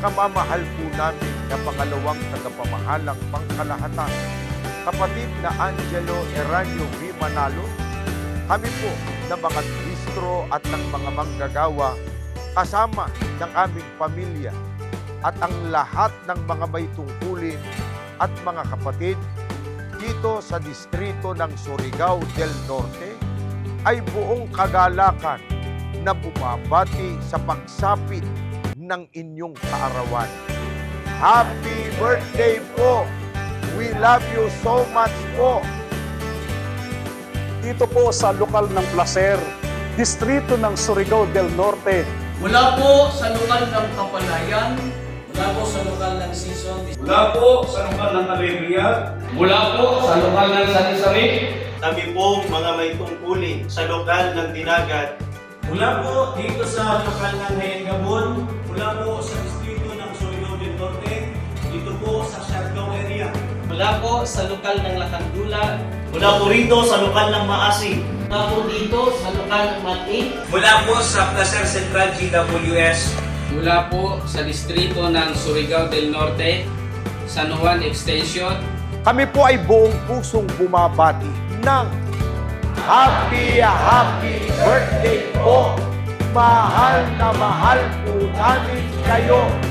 pinakamamahal po namin na pangalawang tagapamahalang pangkalahatan, kapatid na Angelo Eranio V. Manalo, kami po ng mga ministro at ng mga manggagawa kasama ng aming pamilya at ang lahat ng mga may tungkulin at mga kapatid dito sa distrito ng Surigao del Norte ay buong kagalakan na bumabati sa pagsapit ng inyong kaarawan. Happy birthday po! We love you so much po! Dito po sa lokal ng Placer, distrito ng Surigao del Norte. Mula po sa lokal ng Kapalayan, mula po sa lokal ng Sison, mula po sa lokal ng Alegria, mula po sa lokal ng Sanisari, kami pong mga may tungkulin sa lokal ng Dinagat, mula po dito sa lokal ng Hayangabon, mula po sa distrito ng Surigao del Norte, dito po sa Siargao area, mula po sa lokal ng Lakandula, mula po rito sa lokal ng Maasig, mula po dito sa lokal ng Matik, mula po sa Placer Central GWS, mula po sa distrito ng Surigao del Norte, San Juan Extension. Kami po ay buong pusong bumabati ng happy birthday po! Mahal na mahal po namin kayo!